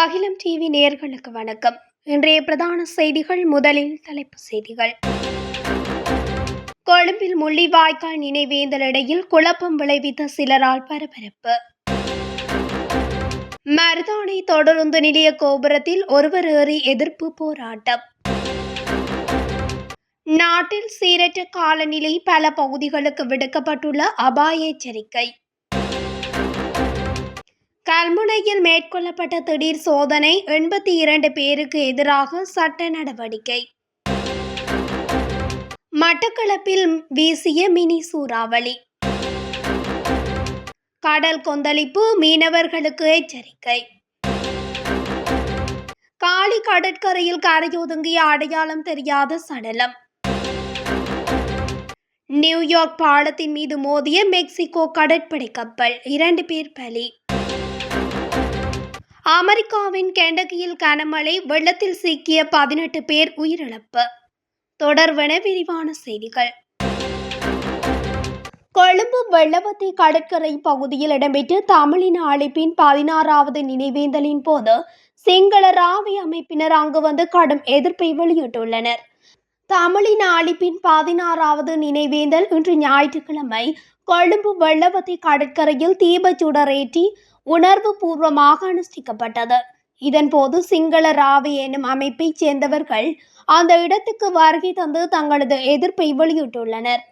அகிலம் டிவி நேயர்களுக்கு வணக்கம். இன்றைய பிரதான செய்திகள். முதலில் தலைப்புச் செய்திகள். கொழும்பில் முள்ளிவாய்க்கால் நினைவேந்தல் இடையில் குழப்பம் விளைவித்த சிலரால் பரபரப்பு. மருதானை தொடருந்து நிலைய கோபுரத்தில் ஒருவர் ஏறி எதிர்ப்பு போராட்டம். நாட்டில் சீரற்ற காலநிலை, பல பகுதிகளுக்கு விடுக்கப்பட்டுள்ள அபாய எச்சரிக்கை. கல்முனையில் மேற்கொள்ளப்பட்ட திடீர் சோதனை, 82 பேருக்கு எதிராக சட்ட நடவடிக்கை. மட்டக்களப்பில் வீசிய மினி சூறாவளி. கடல் கொந்தளிப்பு, மீனவர்களுக்கு எச்சரிக்கை. காலி கடற்கரையில் கரையொதுங்கிய அடையாளம் தெரியாத சடலம். நியூயார்க் பாலத்தின் மீது மோதிய மெக்சிகோ கடற்படை கப்பல், 2 பேர் பலி. அமெரிக்காவின் கெண்டக்கியில் கனமழை, வெள்ளத்தில் சிக்கிய 18 பேர் உயிரிழப்பு. தொடர்வன விரிவான செய்திகள். கொழும்பு வெள்ளவத்தை கடற்கரை பகுதியில் இடம்பெற்ற தமிழின அழிப்பின் 16வது நினைவேந்தலின் போது சிங்கள ராவி அமைப்பினர் அங்கு வந்து கடும் எதிர்ப்பை வெளியிட்டுள்ளனர். தமிழின அழிப்பின் 16வது நினைவேந்தல் இன்று ஞாயிற்றுக்கிழமை கொழும்பு வெள்ளவத்தை கடற்கரையில் தீபச்சுடரேற்றி உணர்வு பூர்வமாக அனுஷ்டிக்கப்பட்டது. இதன்போது சிங்கள ராவி எனும் அமைப்பைச் சேர்ந்தவர்கள் அந்த இடத்துக்கு வருகை தந்து தங்களது எதிர்ப்பை வெளியிட்டுள்ளனர்.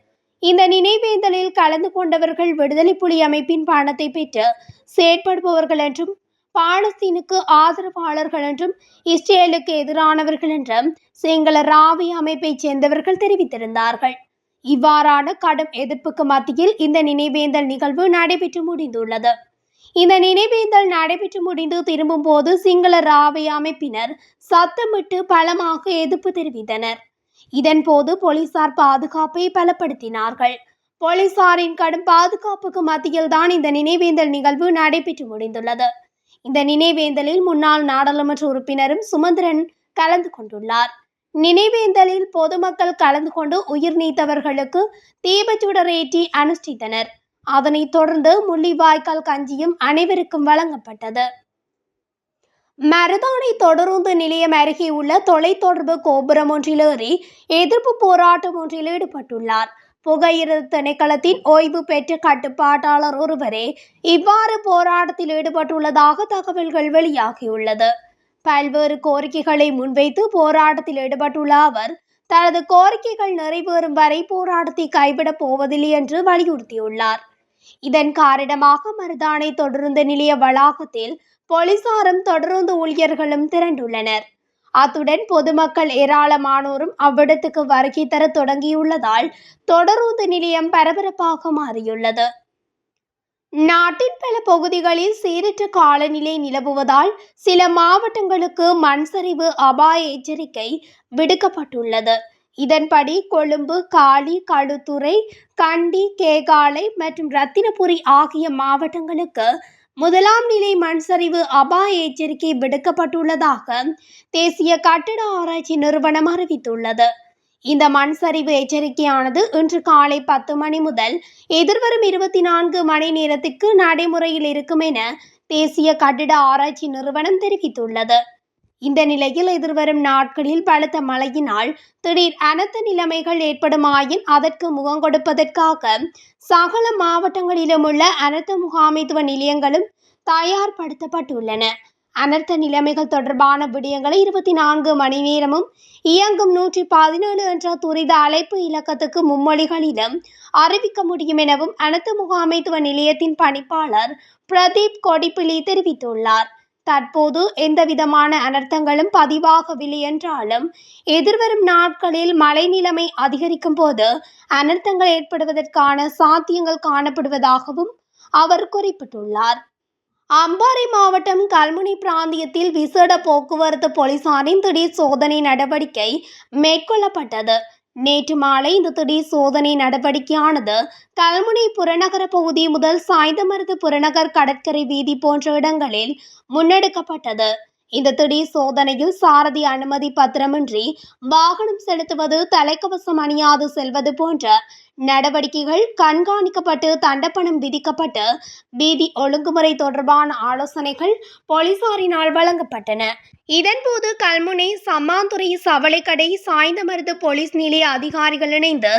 இந்த நினைவேந்தலில் கலந்து கொண்டவர்கள் விடுதலை புலி அமைப்பின் பணத்தை பெற்று செயற்படுபவர்கள் என்றும், பாலஸ்தீனுக்கு ஆதரவாளர்கள் என்றும், இஸ்ரேலுக்கு எதிரானவர்கள் என்றும் சிங்கள ராவி அமைப்பைச் சேர்ந்தவர்கள் தெரிவித்திருந்தார்கள். இவ்வாறான கடும் எதிர்ப்புக்கு மத்தியில் இந்த நினைவேந்தல் நிகழ்வு நடைபெற்று முடிந்துள்ளது. இந்த நினைவேந்தல் நடைபெற்று முடிந்து திரும்பும் போது சிங்கள ராவி அமைப்பினர் சத்தமிட்டு பலமாக எதிர்ப்பு தெரிவித்தனர். இதன்போது போலீசார் பாதுகாப்பை பலப்படுத்தினார்கள். போலீசாரின் கடும் பாதுகாப்புக்கு மத்தியில் தான் இந்த நினைவேந்தல் நிகழ்வு நடைபெற்று முடிந்துள்ளது. இந்த நினைவேந்தலில் முன்னாள் நாடாளுமன்ற உறுப்பினரும் சுமந்திரன் கலந்து கொண்டுள்ளார். நினைவேந்தலில் பொதுமக்கள் கலந்து கொண்டு உயிர் நீத்தவர்களுக்கு தீபச்சுடரேற்றி அனுஷ்டித்தனர். அதனைத் தொடர்ந்து முள்ளிவாய்க்கால் கஞ்சியும் அனைவருக்கும் வழங்கப்பட்டது. மருதானை தொடருந்து நிலையம் அருகே உள்ள தொலைத்தொடர்பு கோபுரம் ஒன்றில் ஏறி எதிர்ப்பு போராட்டம் ஒன்றில் ஈடுபட்டுள்ளார். புகையிரத திணைக்களத்தின் ஓய்வு பெற்ற கட்டுப்பாட்டாளர் ஒருவரே இவ்வாறு போராட்டத்தில் ஈடுபட்டுள்ளதாக தகவல்கள் வெளியாகியுள்ளது. பல்வேறு கோரிக்கைகளை முன்வைத்து போராட்டத்தில் ஈடுபட்டுள்ள அவர் தனது கோரிக்கைகள் நிறைவேறும் வரை போராட்டத்தை கைவிடப் போவதில்லை என்று வலியுறுத்தியுள்ளார். இதன் காரணமாக மருதானை தொடருந்து நிலைய வளாகத்தில் போலீசாரும் தொடருந்து ஊழியர்களும் திரண்டுள்ளனர். அத்துடன் பொதுமக்கள் ஏராளமானோரும் அவ்விடத்துக்கு வருகை தர தொடங்கியுள்ளதால் தொடருந்து நிலையம் பரபரப்பாக மாறியுள்ளது. நாட்டின் பல பகுதிகளில் சீரற்ற காலநிலை நிலவுவதால் சில மாவட்டங்களுக்கு மண்சரிவு அபாய எச்சரிக்கை விடுக்கப்பட்டுள்ளது. இதன்படி கொழும்பு, காலி, களுத்துறை, கண்டி, கேகாலை மற்றும் ரத்தினபுரி ஆகிய மாவட்டங்களுக்கு 1ஆம் நிலை மண்சரிவு அபாய எச்சரிக்கை விடுக்கப்பட்டுள்ளதாக தேசிய கட்டட ஆராய்ச்சி நிறுவனம் அறிவித்துள்ளது. இந்த மண்சரிவு எச்சரிக்கையானது இன்று காலை 10 மணி முதல் எதிர்வரும் 24 மணி நேரத்திற்கு நடைமுறையில் இருக்கும் என தேசிய கட்டிட ஆராய்ச்சி நிறுவனம் தெரிவித்துள்ளது. இந்த நிலையில் எதிர்வரும் நாட்களில் பலத்த மழையினால் திடீர் அனர்த்த நிலைமைகள் ஏற்படுமாயின் அதற்கு முகம் கொடுப்பதற்காக சகல மாவட்டங்களிலும் உள்ள அனர்த்த முகாமைத்துவ நிலையங்களும் தயார்படுத்தப்பட்டுள்ளன. அனர்த்த நிலைமைகள் தொடர்பான விடயங்களை 24 மணி நேரமும் இயங்கும் 117 என்ற துரித அழைப்பு இலக்கத்துக்கு மும்மொழிகளிலும் அறிவிக்க முடியும் எனவும் அனர்த்த முகாமைத்துவ நிலையத்தின் பணிப்பாளர் பிரதீப் கொடிப்பிலி தெரிவித்துள்ளார். தற்போது எந்தவிதமான அனர்த்தங்களும் பதிவாகவில்லை என்றாலும் எதிர்வரும் நாட்களில் மழை நிலைமை அதிகரிக்கும் போது அனர்த்தங்கள் ஏற்படுவதற்கான சாத்தியங்கள் காணப்படுவதாகவும் அவர் குறிப்பிட்டுள்ளார். அம்பாறை மாவட்டம் கல்முனை பிராந்தியத்தில் விசேட போக்குவரத்து போலீசாரின் திடீர் சோதனை நடவடிக்கை மேற்கொள்ளப்பட்டது. நேற்று மாலை இந்த திடீர் சோதனை நடவடிக்கையானது கல்முனை புறநகர பகுதி முதல் சாய்ந்தமருது புறநகர் கடற்கரை வீதி போன்ற இடங்களில் முன்னெடுக்கப்பட்டது. இந்த திடீர் சோதனையில் சாரதி அனுமதி பத்திரமின்றி வாகனம் செலுத்துவது, தலைக்கவசம் அணியாது செல்வது போன்ற நடவடிக்கைகள் கண்காணிக்கப்பட்டு தண்டப்பணம் விதிக்கப்பட்டு வீதி ஒழுங்குமுறை தொடர்பான ஆலோசனைகள் போலீசாரினால் வழங்கப்பட்டன. இதன்போது கல்முனை சம்மாந்துறை சவளைக்கடை சாய்ந்தமருது போலீஸ் நிலைய அதிகாரிகள் இணைந்து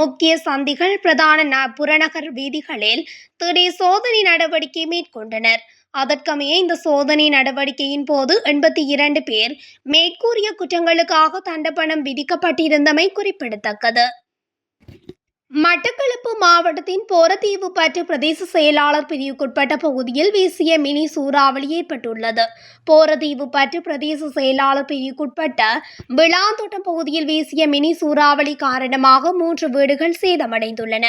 முக்கிய சந்திகள், பிரதான புறநகர் வீதிகளில் திடீர் சோதனை நடவடிக்கை மேற்கொண்டனர். அதற்கமைய இந்த சோதனை நடவடிக்கையின் போது 82 பேர் மேற்கூறிய குற்றங்களுக்காக தண்டப்பணம் விதிக்கப்பட்டிருந்தமை குறிப்பிடத்தக்கது. மட்டக்களப்பு மாவட்டத்தின் போரதீவு பற்று பிரதேச செயலாளர் பிரிவுக்குட்பட்ட பகுதியில் வீசிய மினி சூறாவளி ஏற்பட்டுள்ளது. போரதீவு பற்று பிரதேச செயலாளர் பிரிவுக்குட்பட்ட விளாந்தோட்டம் பகுதியில் வீசிய மினி சூறாவளி காரணமாக 3 வீடுகள் சேதமடைந்துள்ளன.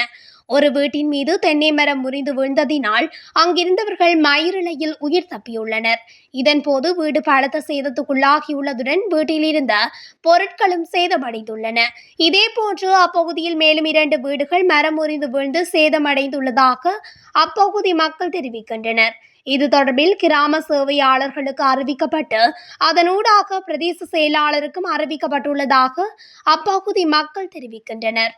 ஒரு வீட்டின் மீது தென்னை மரம் முறிந்து விழுந்ததினால் அங்கிருந்தவர்கள் மயிரிழையில் உயிர் தப்பியுள்ளனர். இதன்போது வீடு பலத்த சேதத்துக்குள்ளாகியுள்ளதுடன் வீட்டில் இருந்த பொருட்களும் சேதமடைந்துள்ளன. இதேபோன்று அப்பகுதியில் மேலும் 2 வீடுகள் மரம் முறிந்து விழுந்து சேதமடைந்துள்ளதாக அப்பகுதி மக்கள் தெரிவிக்கின்றனர். இது தொடர்பில் கிராம சேவையாளர்களுக்கு அறிவிக்கப்பட்டு அதனூடாக பிரதேச செயலாளருக்கும் அறிவிக்கப்பட்டுள்ளதாக அப்பகுதி மக்கள் தெரிவிக்கின்றனர்.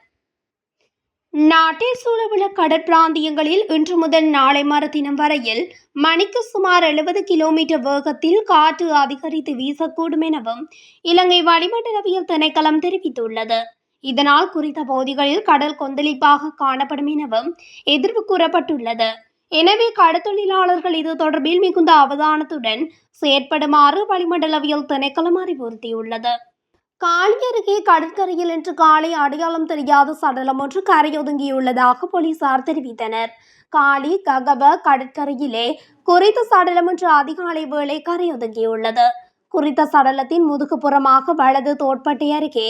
நாட்டில் சூழவுள்ள கடற்பிராந்தியங்களில் இன்று முதல் நாளை மறுதினம் வரையில் மணிக்கு சுமார் 70 கிலோமீட்டர் வேகத்தில் காற்று அதிகரித்து வீசக்கூடும் எனவும் இலங்கை வளிமண்டலவியல் திணைக்களம் தெரிவித்துள்ளது. இதனால் குறித்த பகுதிகளில் கடல் கொந்தளிப்பாக காணப்படும் எனவும் எதிர்வு கூறப்பட்டுள்ளது. எனவே கடற்தொழிலாளர்கள் இது தொடர்பில் மிகுந்த அவதானத்துடன் செயற்படுமாறு வளிமண்டலவியல் திணைக்களம் அறிவுறுத்தியுள்ளது. காலி அருகே கடற்கரையில் இன்று காலை அடையாளம் தெரியாத சடலம் ஒன்று கரையொதுங்கியுள்ளதாக போலீசார் தெரிவித்தனர். காலி ககப கடற்கரையிலே குறித்த சடலம் ஒன்று அதிகாலை வேளை கரையொதுங்கியுள்ளது. குறித்த சடலத்தின் முதுகுப்புறமாக வலது தோட்பட்டை அருகே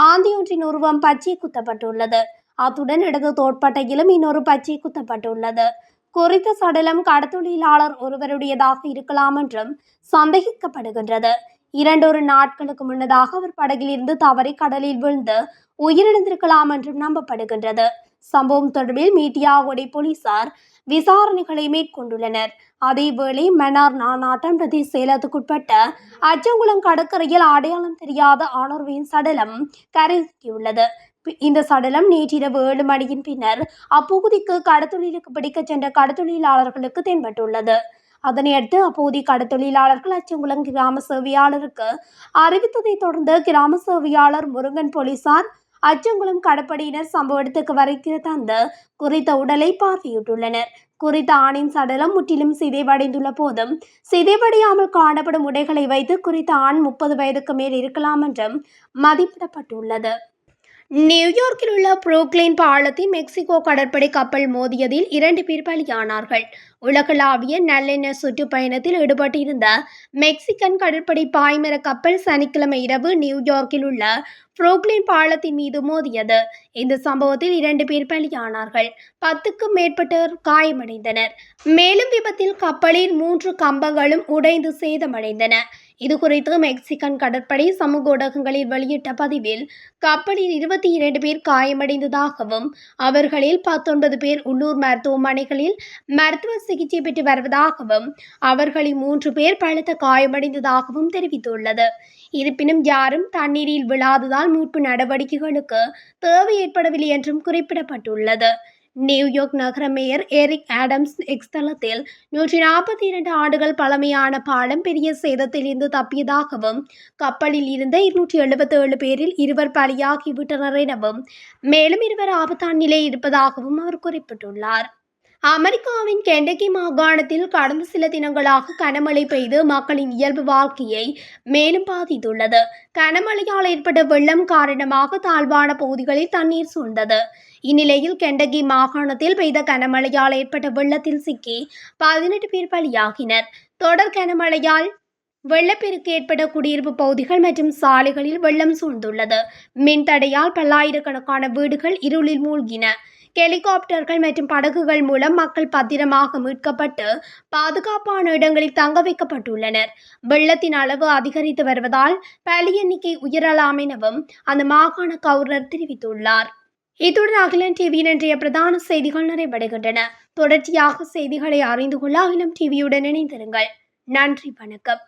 ஆந்தியொன்றின் உருவம் பச்சை குத்தப்பட்டுள்ளது. அத்துடன் இடது தோட்பட்டையிலும் இன்னொரு பச்சை குத்தப்பட்டுள்ளது. குறித்த சடலம் கடற்தொழிலாளர் ஒருவருடையதாக இருக்கலாம் என்றும் சந்தேகிக்கப்படுகின்றது. 2 நாட்களுக்கு முன்னதாக அவர் படகிலிருந்து தவறி கடலில் விழுந்து உயிரிழந்திருக்கலாம் என்றும் நம்பப்படுகின்றது. சம்பவம் தொடர்பில் மீட்டியாகுடை போலீசார் விசாரணைகளை மேற்கொண்டுள்ளனர். அதேவேளை மன்னார் நானாட்டம் பிரதேச செயலகத்துக்குட்பட்ட அச்சங்குளம் கடற்கரையில் அடையாளம் தெரியாத ஆணொருவரின் சடலம் கரையொதுங்கியுள்ளது. இந்த சடலம் நேற்றிரவு 7 மணியின் பின்னர் அப்பகுதிக்கு கடற்தொழிலுக்கு பிடிக்க சென்ற கடற்தொழிலாளர்களுக்கு தென்பட்டுள்ளது. அதனையடுத்து அப்போதைய கடற்தொழிலாளர்கள் அச்சங்குளம் கிராம சேவையாளருக்கு அறிவித்ததை தொடர்ந்து கிராம சேவையாளர் முருகன், போலீசார், அச்சங்குளம் கடற்படையினர் சம்பவ இடத்துக்கு வருகை தந்து குறித்த உடலை பார்வையிட்டுள்ளனர். குறித்த ஆணின் சடலம் முற்றிலும் சிதைவடைந்துள்ள போதும் சிதைவடையாமல் காணப்படும் உடைகளை வைத்து குறித்த ஆண் 30 வயதுக்கு மேல் இருக்கலாம் என்றும் மதிப்பிடப்பட்டுள்ளது. நியூயார்க்கில் உள்ள புரூக்ளின் பாலத்தில் மெக்சிகோ கடற்படை கப்பல் மோதியதில் 2 பேர் பலியானார்கள். உலகளாவிய நல்லெண்ணெய் சுற்றுப்பயணத்தில் ஈடுபட்டிருந்த மெக்சிகன் கடற்படை பாய்மர கப்பல் சனிக்கிழமை இரவு நியூயார்க்கில் உள்ள புரூக்ளின் பாலத்தின் மீது மோதியது. இந்த சம்பவத்தில் 2 பேர் பலியானார்கள். 10க்கும் மேற்பட்டோர் காயமடைந்தனர். மேலும் விபத்தில் கப்பலின் 3 கம்பங்களும் உடைந்து சேதமடைந்தன. இதுகுறித்து மெக்சிகன் கடற்படை சமூக ஊடகங்களில் வெளியிட்ட பதிவில் கப்பலில் 22 பேர் காயமடைந்ததாகவும் அவர்களில் 19 பேர் உள்ளூர் மருத்துவமனைகளில் மருத்துவ சிகிச்சை பெற்று வருவதாகவும் அவர்களில் 3 பேர் பலத்த காயமடைந்ததாகவும் தெரிவித்துள்ளது. இருப்பினும் யாரும் தண்ணீரில் விழாததால் மீட்பு நடவடிக்கைகளுக்கு தேவை ஏற்படவில்லை என்றும் குறிப்பிடப்பட்டுள்ளது. நியூயார்க் நகர மேயர் எரிக் ஆடம்ஸ் எக்ஸ் தளத்தில் 142 ஆண்டுகள் பழமையான பாலம் பெரிய சேதத்திலிருந்து தப்பியதாகவும் கப்பலில் இருந்த 277 பேரில் 2 பலியாகிவிட்டனர் எனவும் மேலும் 2 ஆபத்தான நிலையில் இருப்பதாகவும் அவர் குறிப்பிட்டுள்ளார். அமெரிக்காவின் கெண்டகி மாகாணத்தில் கடந்த சில தினங்களாக கனமழை பெய்து மக்களின் இயல்பு வாழ்க்கையை மேலும் பாதித்துள்ளது. கனமழையால் ஏற்பட்ட வெள்ளம் காரணமாக தாழ்வான பகுதிகளில் தண்ணீர் சூழ்ந்தது. இந்நிலையில் கெண்டகி மாகாணத்தில் பெய்த கனமழையால் ஏற்பட்ட வெள்ளத்தில் சிக்கி 18 பேர் பலியாகினர். தொடர் கனமழையால் வெள்ளப்பெருக்கு ஏற்பட்ட குடியிருப்பு பகுதிகள் மற்றும் சாலைகளில் வெள்ளம் சூழ்ந்துள்ளது. மின்தடையால் பல்லாயிரக்கணக்கான வீடுகள் இருளில் மூழ்கின. ஹெலிகாப்டர்கள் மற்றும் படகுகள் மூலம் மக்கள் பத்திரமாக மீட்கப்பட்டு பாதுகாப்பான இடங்களில் தங்க வைக்கப்பட்டுள்ளனர். வெள்ளத்தின் அளவு அதிகரித்து வருவதால் பலி எண்ணிக்கை உயரலாம் எனவும் அந்த மாகாண கவர்னர் தெரிவித்துள்ளார். இத்துடன் அகிலம் டிவியின் இன்றைய பிரதான செய்திகள் நிறைவடைகின்றன. தொடர்ச்சியாக செய்திகளை அறிந்து கொள்ள அகிலம் டிவியுடன் இணைந்திருங்கள். நன்றி, வணக்கம்.